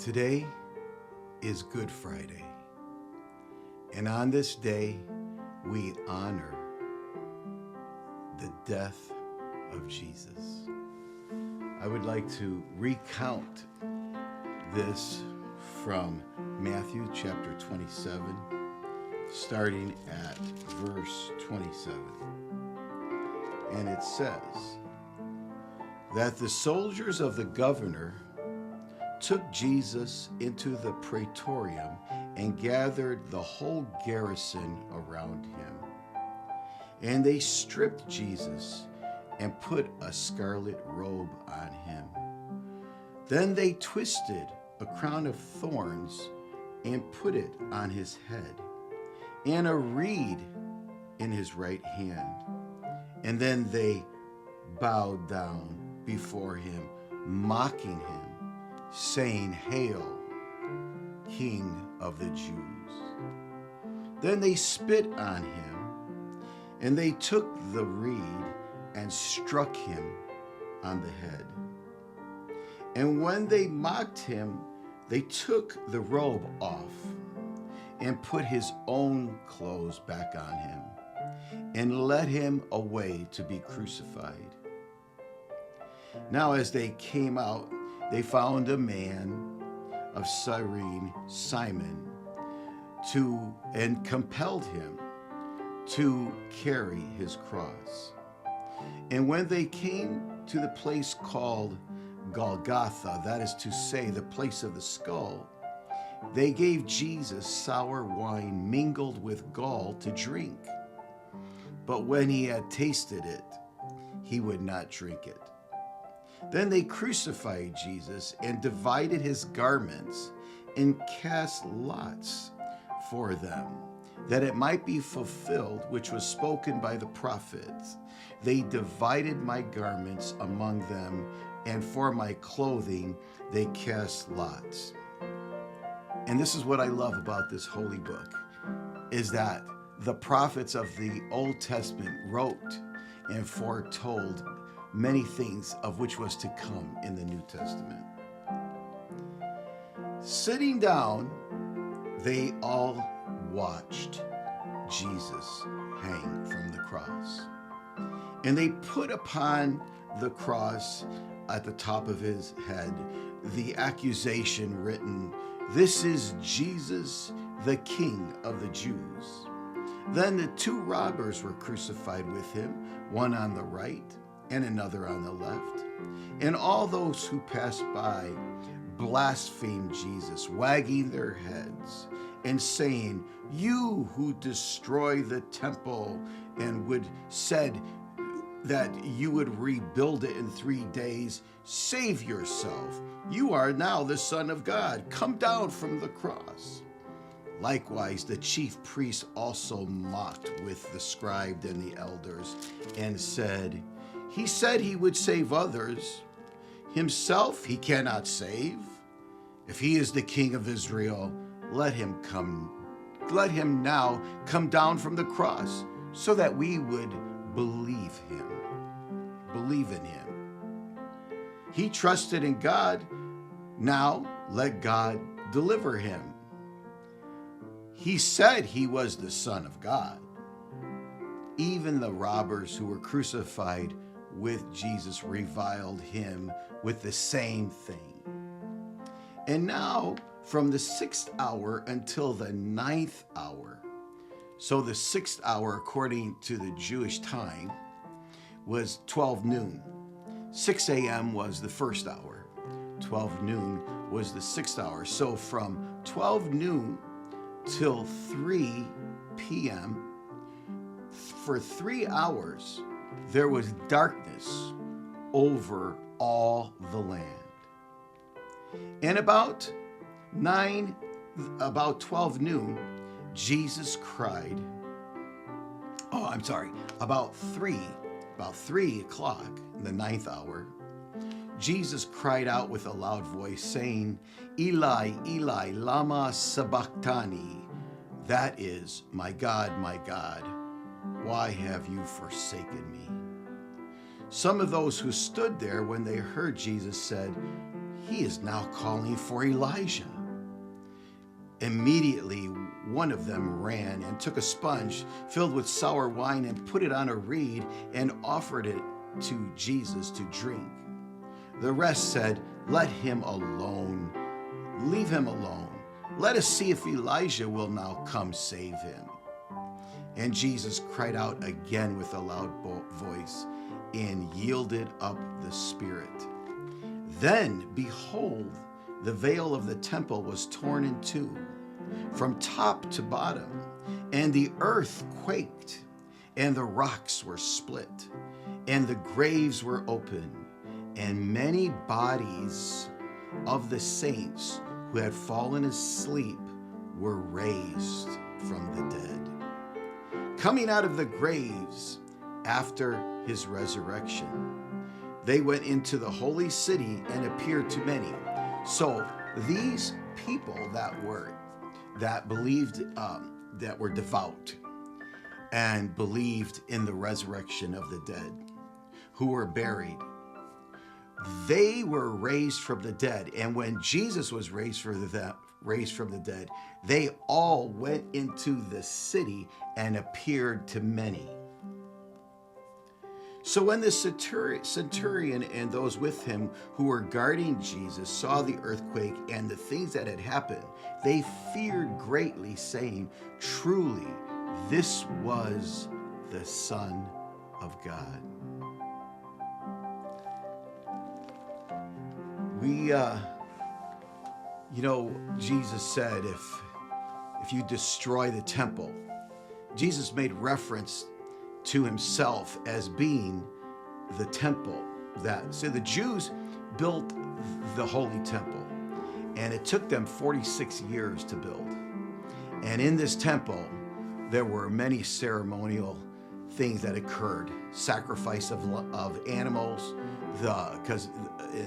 Today is Good Friday, and on this day we honor the death of Jesus. I would like to recount this from Matthew chapter 27, starting at verse 27. And it says that the soldiers of the governor took Jesus into the praetorium and gathered the whole garrison around him. And they stripped Jesus and put a scarlet robe on him. Then they twisted a crown of thorns and put it on his head, and a reed in his right hand. And then they bowed down before him, mocking him, saying, "Hail, King of the Jews." Then they spit on him, and they took the reed and struck him on the head. And when they mocked him, they took the robe off and put his own clothes back on him and led him away to be crucified. Now as they came out, they found a man of Cyrene, Simon, and compelled him to carry his cross. And when they came to the place called Golgotha, that is to say, the place of the skull, they gave Jesus sour wine mingled with gall to drink. But when he had tasted it, he would not drink it. Then they crucified Jesus and divided his garments and cast lots for them, that it might be fulfilled which was spoken by the prophets. They divided my garments among them, and for my clothing they cast lots. And this is what I love about this holy book, is that the prophets of the Old Testament wrote and foretold many things of which was to come in the New Testament. Sitting down, they all watched Jesus hang from the cross. And they put upon the cross at the top of his head the accusation written, "This is Jesus, the King of the Jews." Then the two robbers were crucified with him, one on the right and another on the left. And all those who passed by blasphemed Jesus, wagging their heads and saying, "You who destroy the temple and said that you would rebuild it in 3 days, save yourself. You are now the Son of God. Come down from the cross." Likewise, the chief priests also mocked with the scribes and the elders and said, "He said he would save others. Himself he cannot save. If he is the King of Israel, let him now come down from the cross, so that we would believe in him. He trusted in God. Now let God deliver him. He said he was the Son of God." Even the robbers who were crucified with Jesus reviled him with the same thing. And now from the 6th hour until the 9th hour, so the 6th hour according to the Jewish time was 12 noon. 6 a.m. was the first hour. 12 noon was the 6th hour. So from 12 noon till 3 p.m., for 3 hours, there was darkness over all the land. And about 12 noon, Jesus cried, about 3 o'clock, the 9th hour, Jesus cried out with a loud voice, saying, "Eli, Eli, lama sabachthani?" That is, my God, why have you forsaken me?" Some of those who stood there when they heard Jesus said, he is now calling for Elijah. Immediately, one of them ran and took a sponge filled with sour wine and put it on a reed and offered it to Jesus to drink. The rest said, "Let him alone. Leave him alone. Let us see if Elijah will now come save him." And Jesus cried out again with a loud voice and yielded up the spirit. Then, behold, the veil of the temple was torn in two, from top to bottom, and the earth quaked, and the rocks were split, and the graves were opened, and many bodies of the saints who had fallen asleep were raised from the dead, coming out of the graves after his resurrection. They went into the holy city and appeared to many. So these people that believed, that were devout and believed in the resurrection of the dead, who were buried, they were raised from the dead. And when Jesus was raised from the dead, they all went into the city and appeared to many. So when the centurion and those with him who were guarding Jesus saw the earthquake and the things that had happened, they feared greatly, saying, "Truly, this was the Son of God." Jesus said, if you destroy the temple, Jesus made reference to himself as being the temple. So the Jews built the holy temple, and it took them 46 years to build. And in this temple, there were many ceremonial things that occurred. Sacrifice of animals, because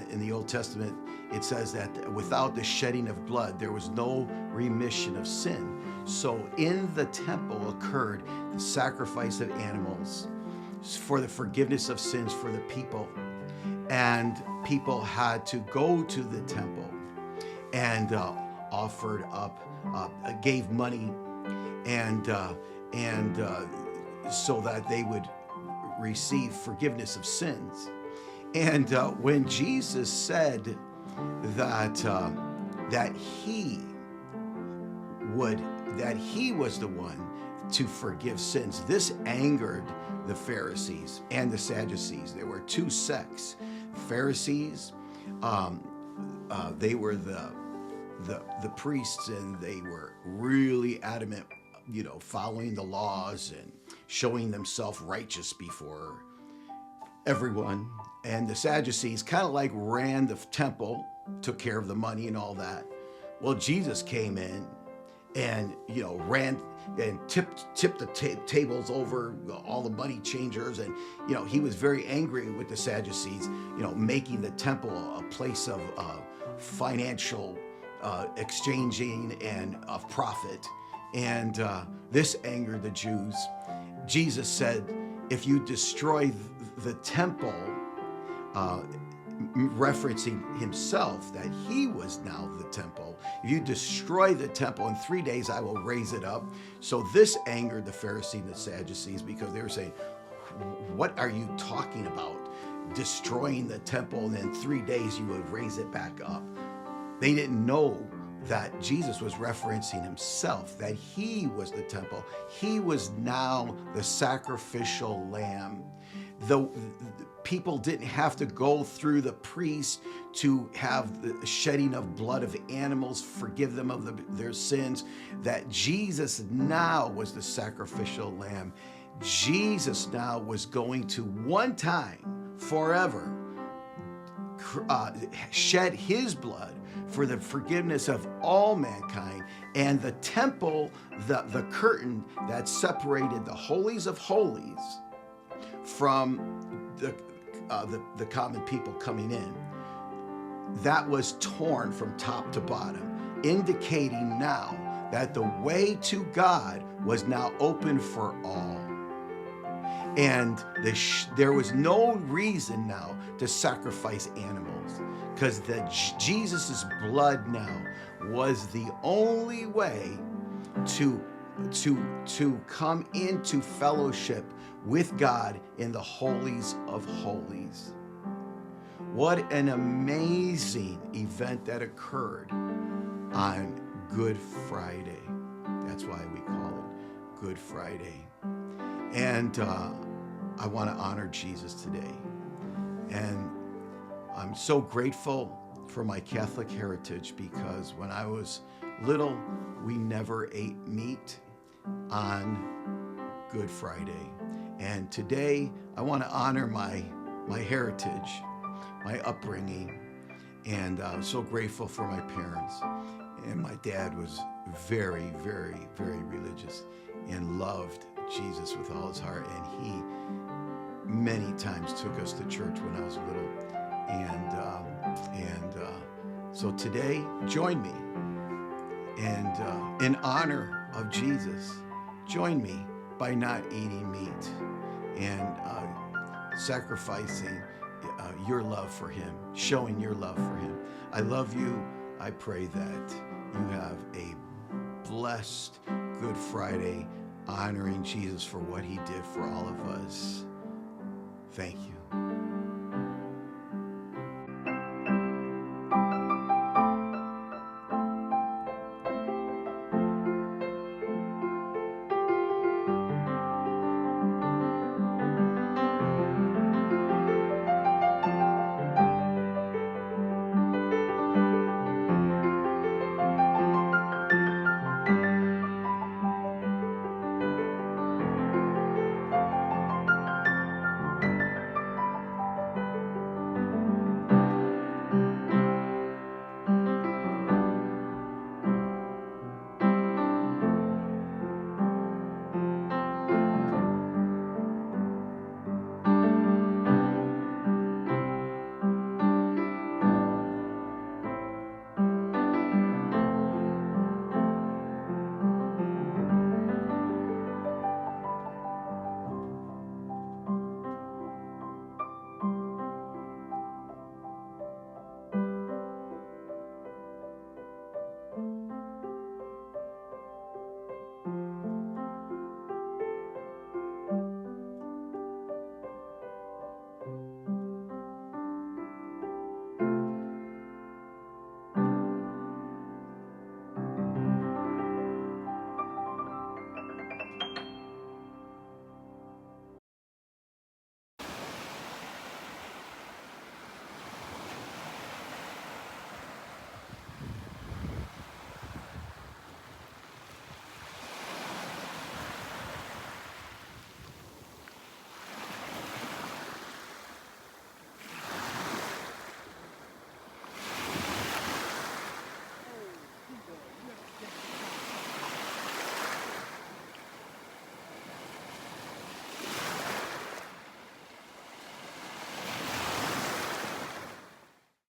in the Old Testament, it says that without the shedding of blood, there was no remission of sin. So in the temple occurred the sacrifice of animals for the forgiveness of sins for the people. And people had to go to the temple and offered up, gave money, and so that they would receive forgiveness of sins. And when Jesus said that he was the one to forgive sins, this angered the Pharisees and the Sadducees. There were two sects. Pharisees, they were the priests, and they were really adamant, following the laws and showing themselves righteous before everyone. And the Sadducees kind of like ran the temple, took care of the money and all that. Well, Jesus came in and, ran and tipped the tables over, all the money changers. And, he was very angry with the Sadducees, making the temple a place of financial exchanging and of profit. And this angered the Jews. Jesus said, if you destroy the temple, referencing himself, that he was now the temple. If you destroy the temple, in 3 days I will raise it up. So this angered the Pharisees and the Sadducees, because they were saying, what are you talking about? Destroying the temple, and in 3 days you would raise it back up. They didn't know that Jesus was referencing himself, that he was the temple. He was now the sacrificial lamb. The people didn't have to go through the priest to have the shedding of blood of animals forgive them of their sins. That Jesus now was the sacrificial lamb. Jesus now was going to one time, forever, shed his blood for the forgiveness of all mankind. And the temple, the curtain that separated the holies of holies from the common people coming in, that was torn from top to bottom, indicating now that the way to God was now open for all. And there was no reason now to sacrifice animals, because Jesus' blood now was the only way to come into fellowship with God in the holies of holies. What an amazing event that occurred on Good Friday. That's why we call it Good Friday. And I want to honor Jesus today. And I'm so grateful for my Catholic heritage, because when I was little, we never ate meat on Good Friday. And today, I want to honor my heritage, my upbringing. And I'm so grateful for my parents. And my dad was very, very, very religious and loved Jesus with all his heart. And he many times took us to church when I was little. So today, join me. And in honor of Jesus, join me by not eating meat and sacrificing your love for him, showing your love for him. I love you. I pray that you have a blessed Good Friday, honoring Jesus for what he did for all of us. Thank you.